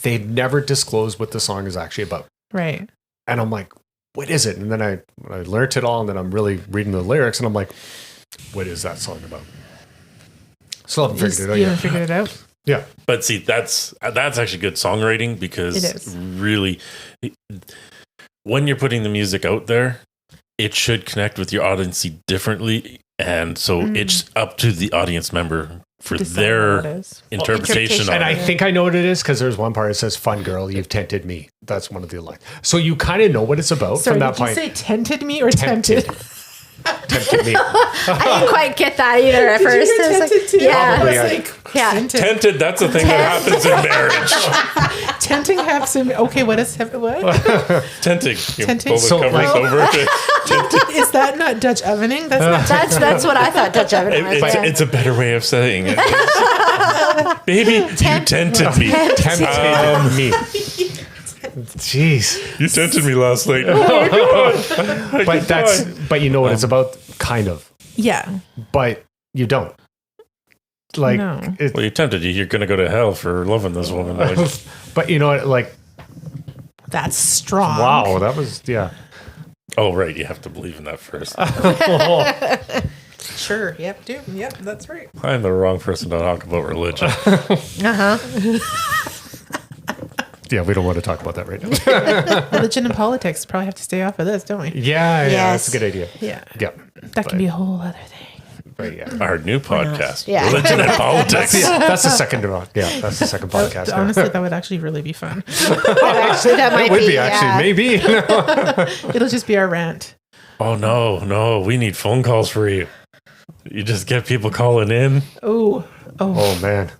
They never disclose what the song is actually about. Right. And I'm like, what is it? And then I learned it all, and then I'm really reading the lyrics, and I'm like, what is that song about? Still haven't figured it out You yet. haven't figured it out? Yeah. But see, that's actually good songwriting because It is. really, when you're putting the music out there, it should connect with your audience differently, and so it's up to the audience member for Decide what their it is. interpretation of And it. I think I know what it is because there's one part that says, "Fun girl, you've tempted me." That's one of the lines. So you kind of know what it's about Sorry, from that did you point. say tented me or tempted? Tempted me. I didn't quite get that either at Did first. you hear It was like- tempted too? yeah. Probably, I was I- like, Yeah. tempted. Tented, that's a thing that happens in marriage. Tempting happens to me. Okay, what is what? Tenting. You Tenting. pull the So, covers like- over it. Is that not Dutch ovening? That's not That's what I thought Dutch Oven was. It's, yeah. it's a better way of saying it. Baby, you tented me. Tempted me. Jeez. You tented me last night. But you know what it's about, kind of. yeah. But you don't. Like, No. it, Well, you tempted you. You're going to go to hell for loving this woman. Like, but you know what? Like, That's strong. wow, that was yeah. oh, right. You have to believe in that first. Sure. Yep. Dude. Yep. That's right. I'm the wrong person to talk about religion. Uh-huh. Yeah, we don't want to talk about that right now. Religion and politics probably have to stay off of this, don't we? Yeah, Yes. that's a good idea. Yeah. Yeah. That could be a whole other thing. But yeah. Our new podcast, Yeah. Religion and Politics. That's the second one. Yeah, that's the second podcast. now. Honestly, that would actually really be fun. Actually, that might It would be yeah. actually, maybe. It'll just be our rant. Oh no, we need phone calls for you. You just get people calling in. Oh. Oh man,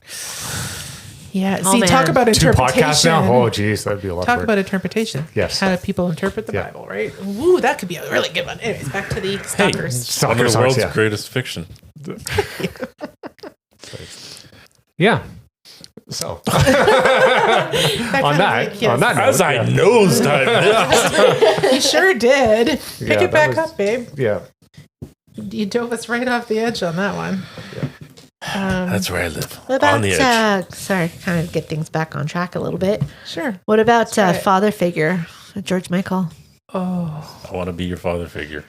Yeah. Oh, See, man. talk about 2 interpretation. podcasts now. Oh geez, that'd be a lot. Talk of work. about interpretation. Yes. How do people interpret the Yeah. Bible, right? Ooh, that could be a really good one. Anyways, back to the stalkers. One of Stalker the songs, world's yeah. greatest fiction. Yeah. So on that note, As I nosedived. You sure did. Pick Yeah, it back that was- up, babe. yeah. You dove us right off the edge on that one. That's where I live. What about, on the edge. sorry, kind of get things back on track a little bit. Sure. What about right. father figure, George Michael? Oh, I want to be your father figure.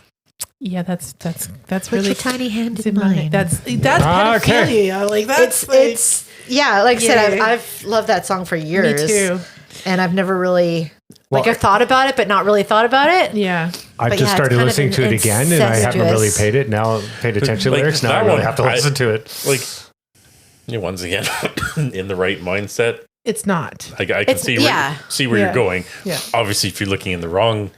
yeah. That's Put really your tiny hand it's in in my- mine. That's Okay. pedophilia. Like that's it's yeah. Like I said, Yeah. I've loved that song for years. me too. And I've never really Well, I've thought about it, but not really thought about it. Yeah. I've But just yeah, it's started kind of listening to it an again, and I haven't really incestuous- paid attention to Like, lyrics. Now that I really one, have to listen to it. Like, once again, in the right mindset, It's not. I can It's- see yeah. where Yeah. you're going. Yeah. Obviously, if you're looking in the wrong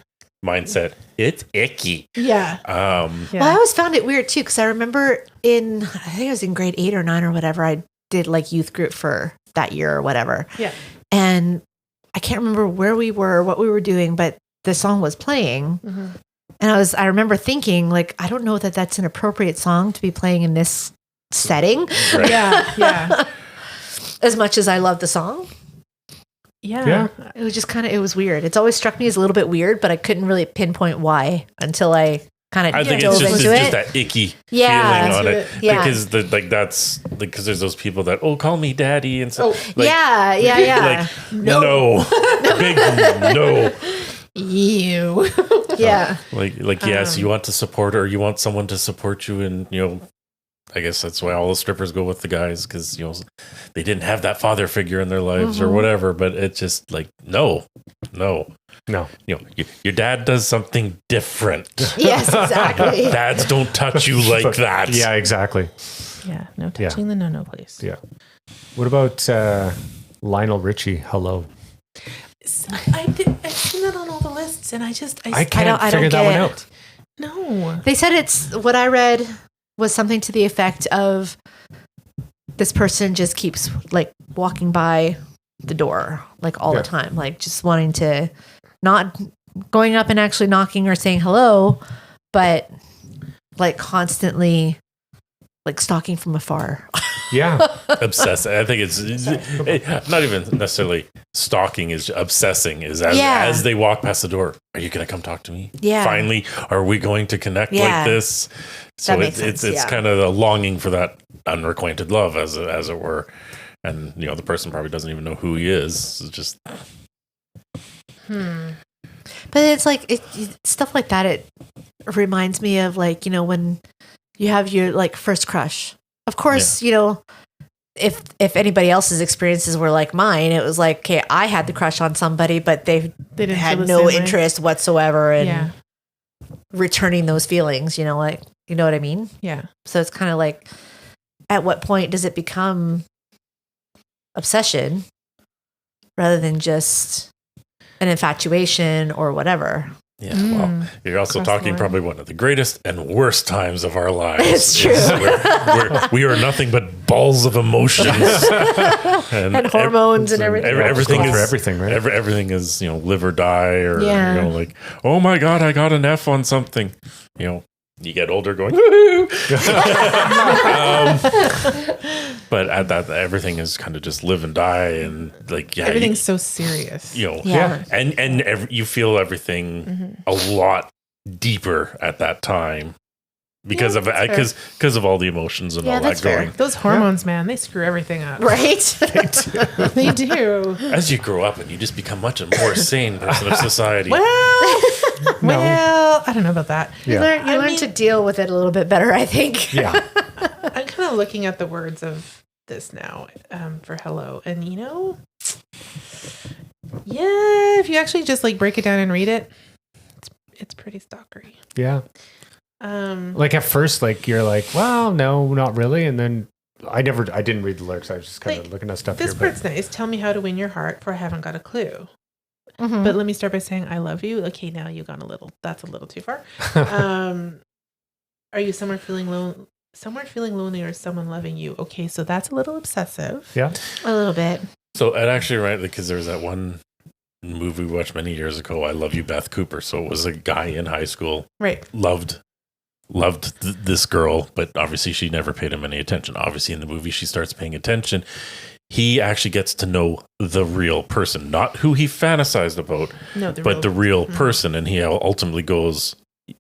mindset, it's icky. Yeah. Yeah. Yeah. Well, I always found it weird too, because I remember I think it was in grade 8 or 9 or whatever, I did like youth group for that year or whatever. Yeah. And I can't remember where we were, what we were doing, but the song was playing. Mhm. And I remember thinking, like, I don't know that that's an appropriate song to be playing in this setting, Right. Yeah. Yeah. as much as I love the song. Yeah. Yeah. It was just it was weird. It's always struck me as a little bit weird, but I couldn't really pinpoint why until I kind I of think dove it's into just it. that icky Yeah. feeling on Into it. it. Yeah. Because because there's those people that call me daddy and stuff. Oh, yeah. Like no. Big no. You. Yeah. Like yes, you want to support or you want someone to support you, and I guess that's why all the strippers go with the guys, because they didn't have that father figure in their lives or whatever. But it's just like no. Your dad does something different. Yes, exactly. Dads don't touch you like that. Yeah, exactly. Yeah. No touching the no, please. Yeah. What about Lionel Richie? Hello. I've seen that on all the lists, and I can't I don't figure that get one it. out. no. They said what I read was something to the effect of this person just keeps like walking by the door like all Yeah. the time, like just wanting to not going up and actually knocking or saying hello, but like constantly like stalking from afar. Yeah. Obsessed. I think it's not even necessarily stalking, is obsessing, is Yeah. as they walk past the door. Are you going to come talk to me? Yeah. Finally, are we going to connect Yeah. like this? So That makes it's sense, yeah. kind of a longing for that unrequited love, as it were. And the person probably doesn't even know who he is. It's just But it's like stuff like that. It reminds me of like, when you have your like first crush. Of course, if anybody else's experiences were like mine, it was like, okay, I had the crush on somebody, but they didn't had feel the no same way. interest whatsoever in Yeah. returning those feelings, like, you know what I mean? Yeah. So it's kind of like, at what point does it become obsession rather than just an infatuation or whatever? yeah. Well, you're also Across the talking line. probably one of the greatest and worst times of our lives. It's true. We are nothing but balls of emotions And hormones and everything. Everything Going is for everything, right? Everything is live or die, or Yeah. like, oh my god, I got an F on something. You get older, going woohoo. But at that, everything is kind of just live and die, and like Everything's so serious. Yeah. and you feel everything a lot deeper at that time because of all the emotions and Yeah, all that that's fair. going. Those hormones, man, they screw everything up. Right? They do. As you grow up and you just become much a more sane person of society. Well, I don't know about that. You Yeah. learn to deal with it a little bit better, I think. Yeah. I'm kind of looking at the words of this now for hello, and Yeah, if you actually just like break it down and read it, it's pretty stalkery. Yeah. Like at first, like you're like, well, no, not really, and then I didn't read the lyrics. I was just kind of looking at stuff this here. part's nice. Tell me how to win your heart, for I haven't got a clue. Mhm. But let me start by saying I love you. Okay, now you've gone that's a little too far. Are you somewhere feeling lonely or someone loving you? Okay, so that's a little obsessive. Yeah. A little bit. So it actually, right, because there was that one movie we watched many years ago, I Love You, Beth Cooper. So it was a guy in high school, Right. loved this girl, but obviously she never paid him any attention. Obviously in the movie she starts paying attention. He actually gets to know the real person, not who he fantasized about, but the real person. And he ultimately goes,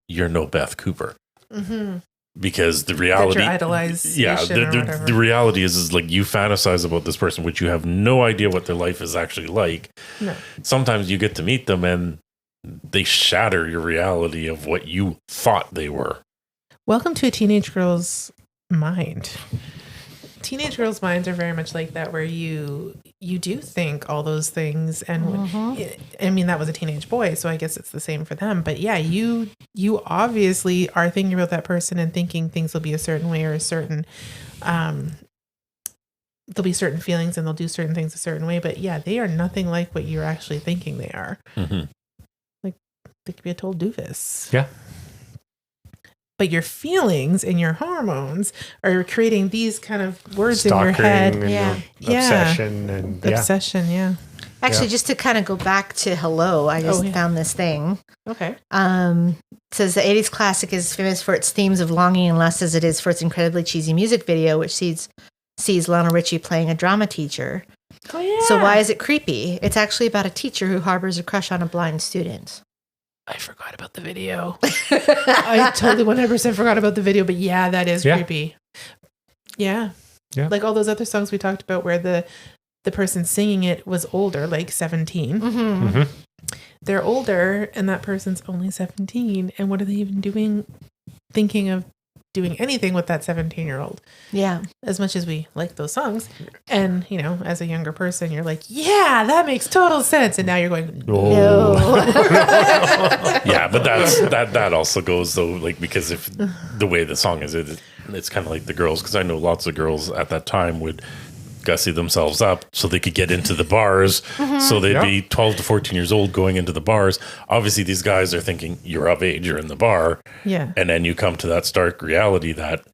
"You're no Beth Cooper." Mm-hmm. Because the reality, the reality is like you fantasize about this person, which you have no idea what their life is actually like. No. Sometimes you get to meet them and they shatter your reality of what you thought they were. Welcome to a teenage girl's mind. Teenage girls' minds are very much like that, where you do think all those things, and I mean that was a teenage boy, so I guess it's the same for them. But yeah, you obviously are thinking about that person and thinking things will be a certain way or a certain there'll be certain feelings and they'll do certain things a certain way. But yeah, they are nothing like what you're actually thinking they are. Mm-hmm. Like they could be a total doofus. Yeah. But your feelings and your hormones are creating these kind of words in your head. And obsession and obsession. Yeah. Actually, just to kind of go back to Hello, I just found this thing. Okay. It says the 80s classic is famous for its themes of longing and lust as it is for its incredibly cheesy music video, which sees Lionel Richie playing a drama teacher. Oh, yeah. So why is it creepy? It's actually about a teacher who harbors a crush on a blind student. I forgot about the video. I totally 100% forgot about the video, but yeah, that is creepy. Yeah. Yeah. Like all those other songs we talked about where the person singing it was older, like 17. Mm-hmm. Mm-hmm. They're older and that person's only 17. And what are they even thinking of doing anything with that 17-year-old? Yeah. As much as we like those songs. And, as a younger person, you're like, yeah, that makes total sense. And now you're going, no. Yeah, but that also goes though, like, because if the way the song is, it's kind of like the girls, because I know lots of girls at that time would gussy themselves up so they could get into the bars. Mm-hmm. So they'd be 12 to 14 years old going into the bars. Obviously, these guys are thinking you're of age, you're in the bar. Yeah. And then you come to that stark reality that,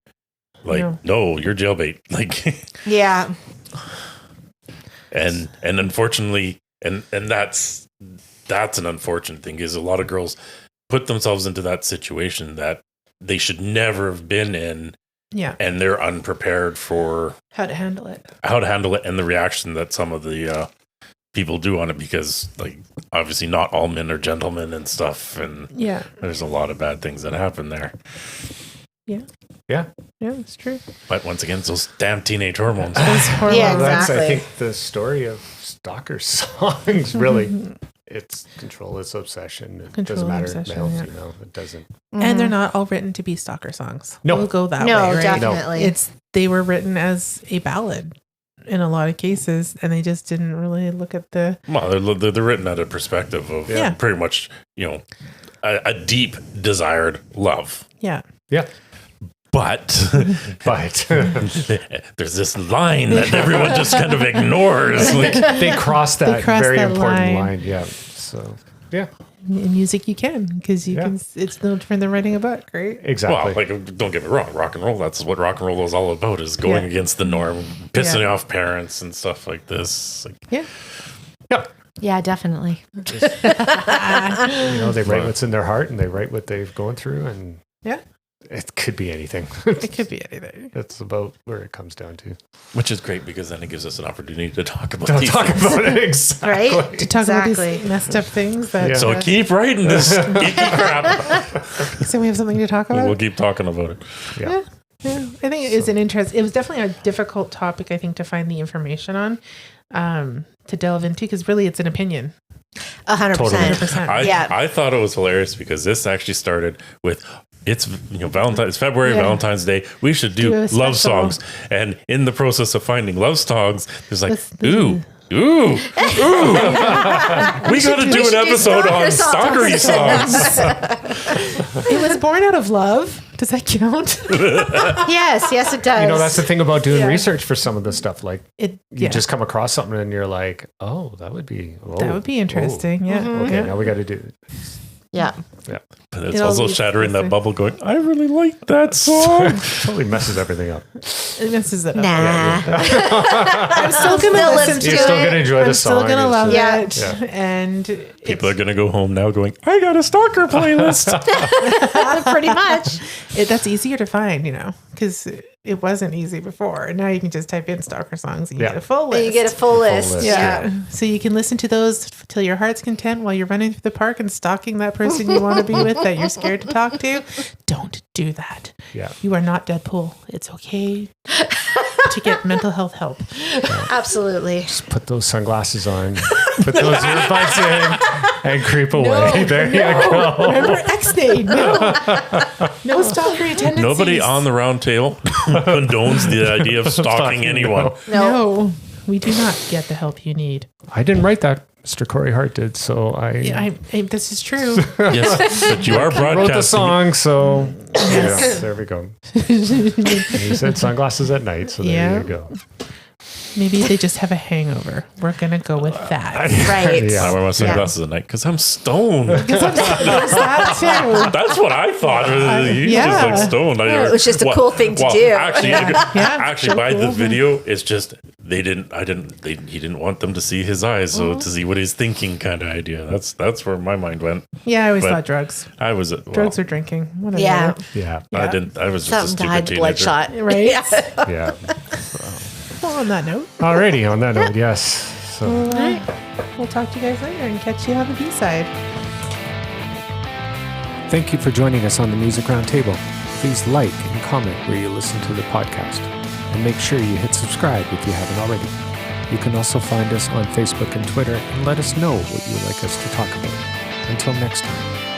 like, no, you're jailbait. Like, yeah. And unfortunately, and that's an unfortunate thing, is a lot of girls put themselves into that situation that they should never have been in. Yeah. And they're unprepared for how to handle it and the reaction that some of the people do on it, because, like, obviously not all men are gentlemen and stuff. And there's a lot of bad things that happen there. Yeah. Yeah. Yeah, it's true. But once again, it's those damn teenage hormones. Yeah, exactly. That's, I think, the story of Stalker songs, really. It's control, it's obsession. It doesn't matter male, female. It doesn't. Mm-hmm. And they're not all written to be stalker songs. No. We'll go that way, right? Definitely. They were written as a ballad in a lot of cases, and they just didn't really look at the... Well, they're written at a perspective of pretty much, a deep desired love. Yeah. Yeah. But there's this line that everyone just kind of ignores. Like, they cross that very important line. Yeah. So, yeah. In music, you can, because it's no different than writing a book, right? Exactly. Well, like, don't get me wrong, rock and roll, that's what rock and roll is all about, is going against the norm, pissing off parents and stuff like this. Like, yeah. Yeah, definitely. They write what's in their heart and they write what they've gone through, and it could be anything. It could be anything. That's about where it comes down to. Which is great, because then it gives us an opopportunity to talk about it, exactly. Right? To talk about these messed up things. So keep writing this geeky crap. So we have something to talk about? We'll keep talking about it. Yeah. I think it is an interest. It was definitely a difficult topic, I think, to find the information on, to delve into, because really it's an opinion. 100%. I thought it was hilarious because this actually started with it's It's February, Yeah. Valentine's Day. We should do Do a love special. songs. And in the process of finding love songs, there's like, Let's- ooh. We got to do an episode on stalkery songs. It was born out of love. Does that count? Yes, it does. That's the thing about doing Yeah. research for some of this stuff. Like, It you just come across something and you're like, oh, that would be interesting. Yeah. Oh. Okay, Yeah. now we got to do it. Yeah. But it's It'll also be shattering that interesting. bubble going, I really like that song. Totally messes everything up. It messes it up. Nah. I'm still going to listen to You're it. still going to enjoy the I'm song. still going to love Yeah. it. Yeah. And People are going to go home now going, I got a stalker playlist. Pretty much. that's easier to find, because it wasn't easy before. Now you can just type in stalker songs and you Yeah. get a full list. And you get a full list. list. Yeah. So you can listen to those till your heart's content while you're running through the park and stalking that person you want to be with that you're scared to talk to. Don't do that. Yeah. You are not Deadpool. It's okay to get mental health help. Absolutely. Just put those sunglasses on, put those earbuds in, and creep away. There you go. Remember X-Day. No stalkery tendencies. Nobody on the round table condones the idea of stalking anyone. No, we do not get the help you need. I didn't write that. Mr. Corey Hart did, so This is true. Yes, but you are wrote the broadcasting. song, so yeah, there we go. And he said sunglasses at night, so there Yeah. you go. Maybe they just have a hangover. We're going to go with that. Right. Yeah. I wear my sunglasses at night because I'm stoned. There's that too. That's what I thought. He's Yeah. just like stoned. it was just a cool thing to do. Actually, actually, so by the cool. video, it's just he didn't want them to see his eyes, so to see what he's thinking, kind of idea. That's where my mind went. Yeah, I always But thought drugs. I was Drugs or drinking. Whatever. Yeah. Yeah, I didn't. I was just a Something died, stupid teenager. bloodshot. Right? yeah. Well, on that note, Alrighty, on that note, yes. So we'll talk to you guys later and catch you on the B-side. thank you for joining us on the Music Roundtable. Please like and comment where you listen to the podcast, and make sure you hit subscribe if you haven't already. You can also find us on Facebook and Twitter, and let us know what you'd like us to talk about. Until next time.